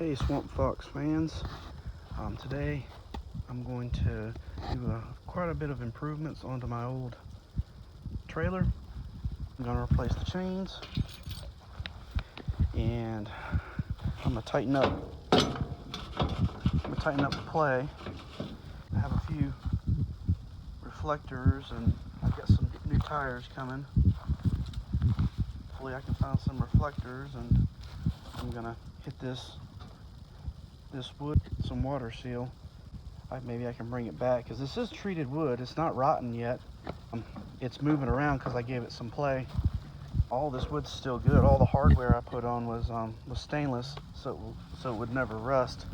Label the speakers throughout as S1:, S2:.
S1: Hey Swamp Fox fans, today I'm going to do quite a bit of improvements onto my old trailer. I'm going to replace the chains and I'm going to tighten up the play. I have a few reflectors and I've got some new tires coming. Hopefully I can find some reflectors, and I'm going to hit this wood, some water seal. Maybe I can bring it back because this is treated wood. It's not rotten yet. It's moving around because I gave it some play. All this wood's still good. All the hardware I put on was stainless, so it would never rust.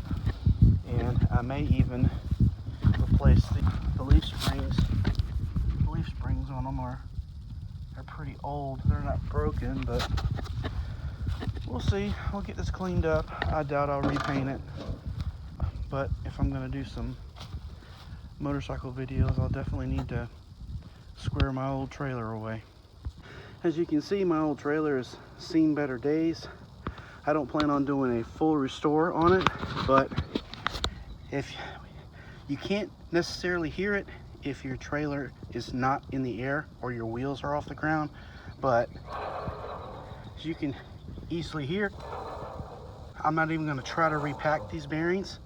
S1: And I may even replace the leaf springs. The leaf springs on them are pretty old. They're not broken, but we'll see. I'll get this cleaned up. I doubt I'll repaint it, but if I'm going to do some motorcycle videos, I'll definitely need to square my old trailer away. As you can see, my old trailer has seen better days. I don't plan on doing a full restore on it, but if you can't necessarily hear it if your trailer is not in the air or your wheels are off the ground, but as you can easily hear, I'm not even going to try to repack these bearings.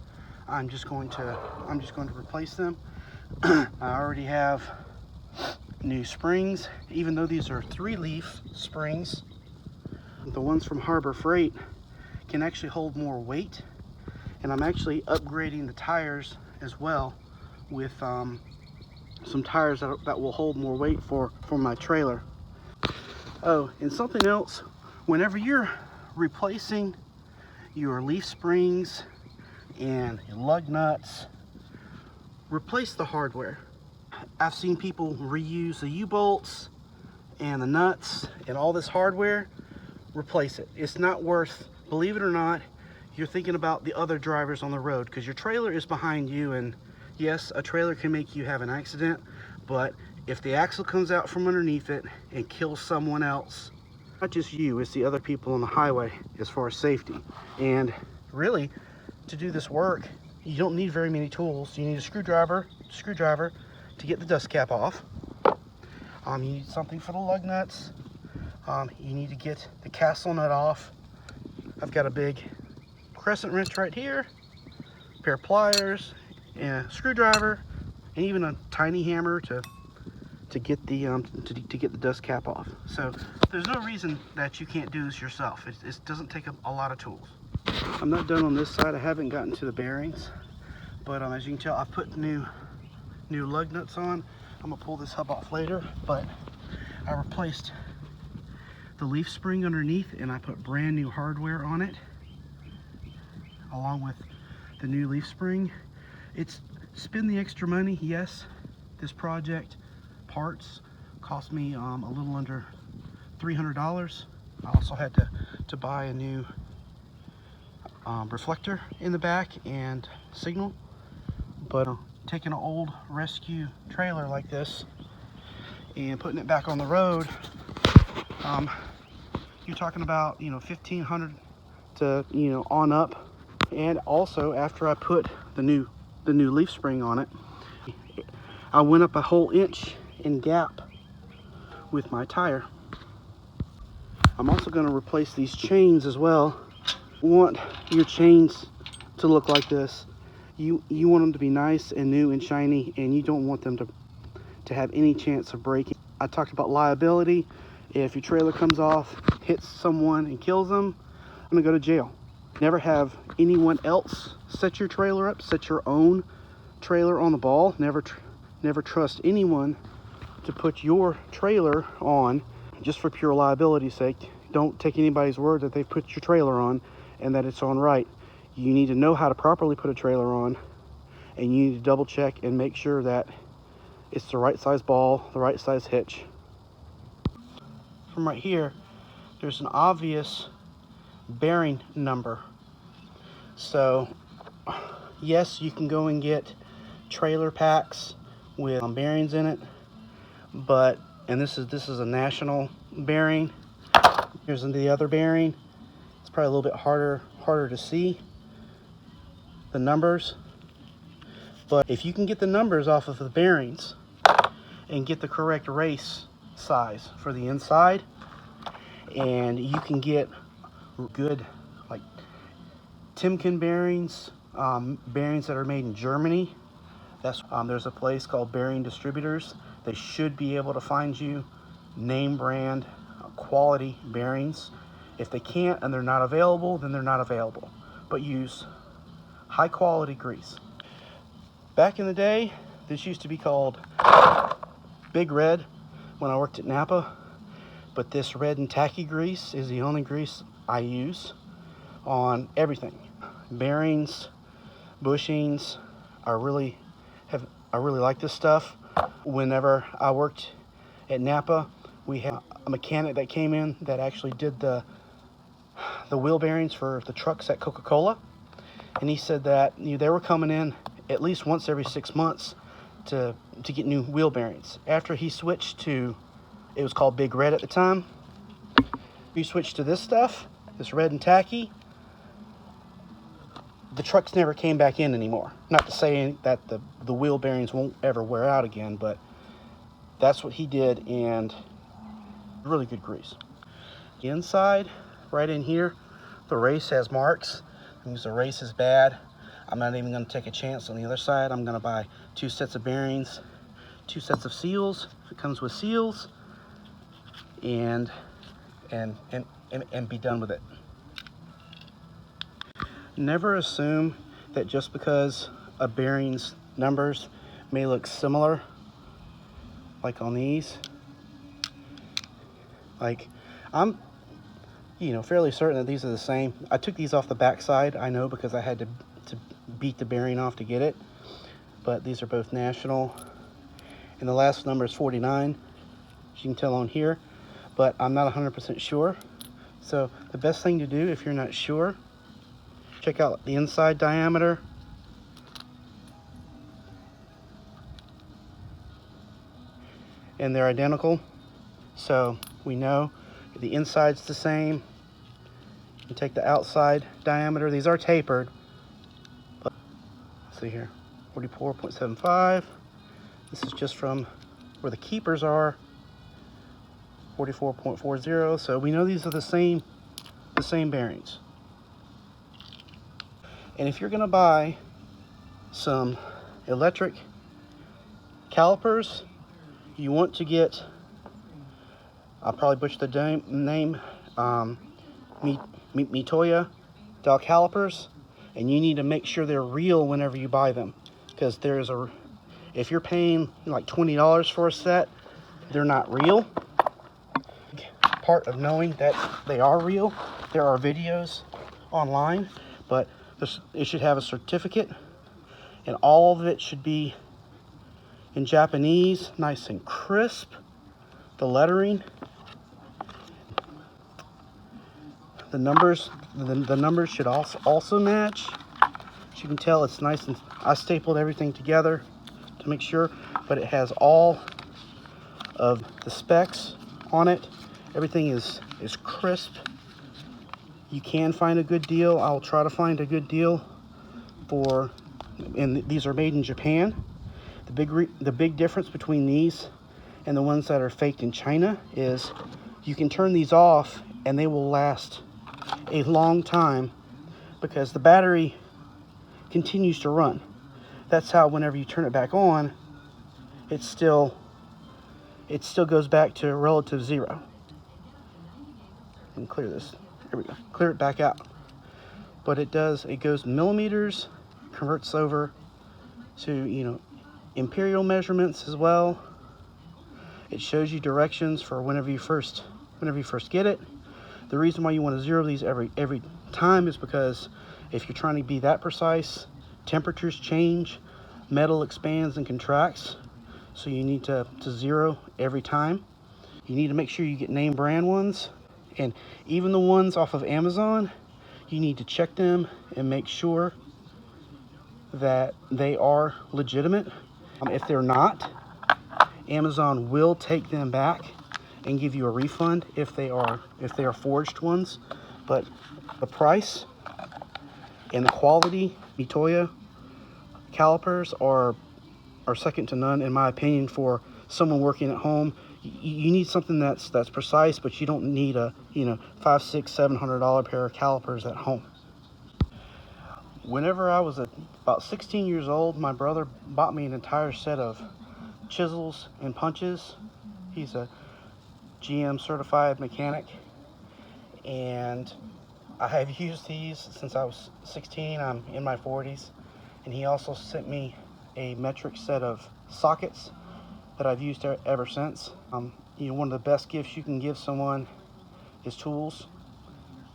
S1: I'm just going to replace them. I already have new springs, even though these are 3-leaf springs. The ones from Harbor Freight can actually hold more weight, and I'm actually upgrading the tires as well with some tires that will hold more weight for my trailer. Oh, and something else, whenever you're replacing your leaf springs and your lug nuts, replace the hardware. I've seen people reuse the U-bolts and the nuts and all this hardware. Replace it. It's not worth, believe it or not, you're thinking about the other drivers on the road, because your trailer is behind you, and yes, a trailer can make you have an accident, but if the axle comes out from underneath it and kills someone else, not just you, it's the other people on the highway as far as safety. And really, to do this work, you don't need very many tools. You need a screwdriver to get the dust cap off. You need something for the lug nuts. You need to get the castle nut off. I've got a big crescent wrench right here, a pair of pliers, and a screwdriver, and even a tiny hammer to get the dust cap off. So there's no reason that you can't do this yourself. It doesn't take a lot of tools. I'm not done on this side. I haven't gotten to the bearings, but as you can tell, I've put new lug nuts on. I'm gonna pull this hub off later, but I replaced the leaf spring underneath, and I put brand new hardware on it along with the new leaf spring. It's spend the extra money. Yes, this project parts cost me a little under $300. I also had to buy a new reflector in the back and signal. But taking an old rescue trailer like this and putting it back on the road, you're talking about $1,500 to on up. And also, after I put the new leaf spring on it, I went up a whole inch in gap with my tire. I'm also going to replace these chains as well. You want your chains to look like this. You want them to be nice and new and shiny, and you don't want them to have any chance of breaking. I talked about liability. If your trailer comes off, hits someone and kills them, I'm gonna go to jail. Never have anyone else set your trailer up. Set your own trailer on the ball. Never trust anyone to put your trailer on just for pure liability's sake. Don't take anybody's word that they put your trailer on and that it's on right. You need to know how to properly put a trailer on, and you need to double check and make sure that it's the right size ball, the right size hitch. From right here, there's an obvious bearing number. So yes, you can go and get trailer packs with bearings in it, but, and this is a national bearing. Here's the other bearing. It's probably a little bit harder to see, the numbers. But if you can get the numbers off of the bearings and get the correct race size for the inside, and you can get good like Timken bearings, bearings that are made in Germany. There's a place called Bearing Distributors. They should be able to find you name brand quality bearings. If they can't and they're not available, then they're not available. But use high quality grease. Back in the day, this used to be called Big Red when I worked at Napa. But this red and tacky grease is the only grease I use on everything. Bearings, bushings. I really like this stuff. Whenever I worked at Napa, we had a mechanic that came in that actually did the wheel bearings for the trucks at Coca-Cola. And he said that they were coming in at least once every 6 months to get new wheel bearings. After he switched to, it was called Big Red at the time. He switched to this stuff, this red and tacky. The trucks never came back in anymore. Not to say that the wheel bearings won't ever wear out again, but that's what he did, and really good grease. The inside, right in here, the race has marks. That means the race is bad. I'm not even going to take a chance on the other side. I'm going to buy 2 sets of bearings, 2 sets of seals, if it comes with seals, and be done with it. Never assume that just because a bearing's numbers may look similar, like on these, like I'm fairly certain that these are the same. I took these off the back side, I know, because I had to beat the bearing off to get it, but these are both National, and the last number is 49, as you can tell on here, but I'm not 100% sure. So the best thing to do if you're not sure, check out the inside diameter, and they're identical, so we know the inside's the same. You take the outside diameter. These are tapered, but let's see here, 44.75. This is just from where the keepers are, 44.40. So we know these are the same bearings. And if you're going to buy some electric calipers, you want to get, I'll probably butcher the name, Mitoya dial calipers, and you need to make sure they're real whenever you buy them, because if you're paying like $20 for a set, they're not real. Part of knowing that they are real, there are videos online, but it should have a certificate, and all of it should be in Japanese, nice and crisp. The lettering, the numbers should also match. As you can tell, it's nice, and I stapled everything together to make sure, but it has all of the specs on it. Everything is crisp. You can find a good deal. I'll try to find a good deal and these are made in Japan. The big difference between these and the ones that are faked in China is you can turn these off and they will last a long time because the battery continues to run. That's how whenever you turn it back on, it still goes back to relative zero. And clear this. Here we go. Clear it back out. But it goes millimeters, converts over to, imperial measurements as well. It shows you directions for whenever you first get it. The reason why you want to zero these every time is because if you're trying to be that precise, temperatures change, metal expands and contracts, so you need to zero every time. You need to make sure you get name brand ones, and even the ones off of Amazon, you need to check them and make sure that they are legitimate. If they're not, Amazon will take them back and give you a refund if they are forged ones. But the price And the quality Mitoya calipers are second to none, in my opinion, for someone working at home. You need something that's precise, but you don't need a, you know, $500, $600, $700 pair of calipers at home. Whenever I was about 16 years old, my brother bought me an entire set of chisels and punches. He's a GM certified mechanic, and I have used these since I was 16. I'm in my 40s, and he also sent me a metric set of sockets that I've used ever since. You know, one of the best gifts you can give someone is tools,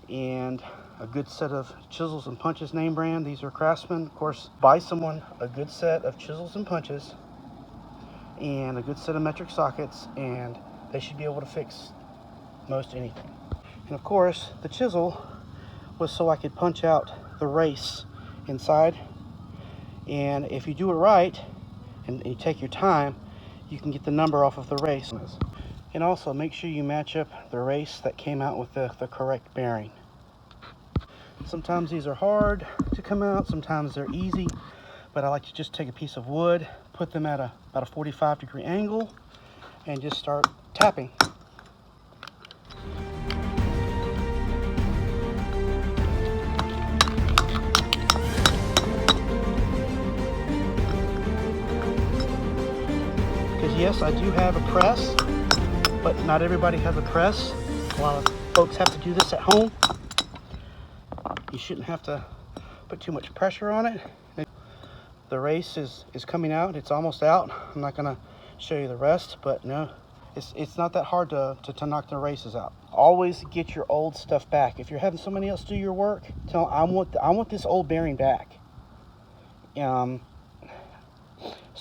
S1: and a good set of chisels and punches, name brand. These are Craftsman. Of course, buy someone a good set of chisels and punches and a good set of metric sockets, and they should be able to fix most anything. And of course, the chisel was so I could punch out the race inside. And if you do it right and you take your time, you can get the number off of the race. And also make sure you match up the race that came out with the correct bearing. Sometimes these are hard to come out, sometimes they're easy, but I like to just take a piece of wood, put them at about a 45-degree angle, and just start tapping. Because yes, I do have a press, but not everybody has a press. A lot of folks have to do this at home. You shouldn't have to put too much pressure on it. The race is coming out. It's almost out. I'm not gonna show you the rest, but no, it's not that hard to knock the races out. Always get your old stuff back. If you're having somebody else do your work, tell them, I want this old bearing back. So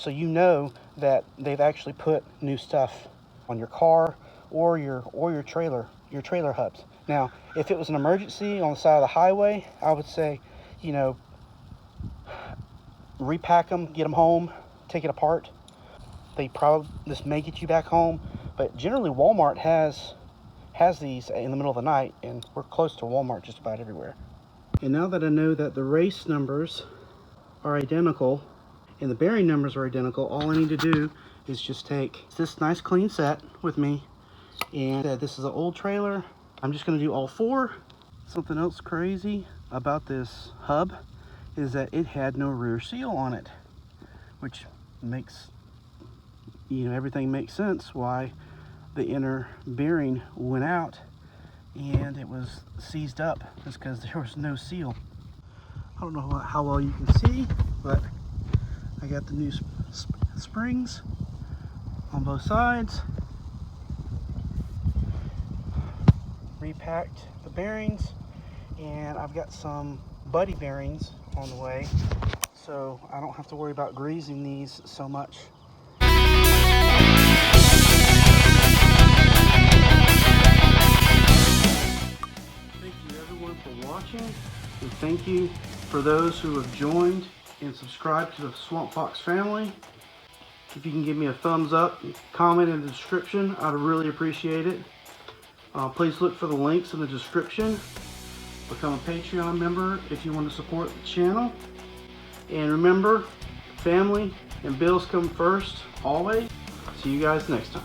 S1: you know that they've actually put new stuff on your car or your trailer hubs. Now, if it was an emergency on the side of the highway, I would say, you know, repack them, get them home, take it apart. This may get you back home, but generally Walmart has these in the middle of the night, and we're close to Walmart just about everywhere. And now that I know that the race numbers are identical and the bearing numbers are identical, all I need to do is just take this nice clean set with me, and this is an old trailer. I'm just going to do all four. Something else crazy about this hub is that it had no rear seal on it, which makes, you know, everything makes sense why the inner bearing went out and it was seized up. It's because there was no seal. I don't know how well you can see, but I got the new springs on both sides. Repacked the bearings, and I've got some buddy bearings on the way, so I don't have to worry about greasing these so much. Thank you everyone for watching, and thank you for those who have joined and subscribed to the Swamp Fox family. If you can give me a thumbs up, comment in the description, I'd really appreciate it. Please look for the links in the description. Become a Patreon member if you want to support the channel. And remember, family and bills come first, always. See you guys next time.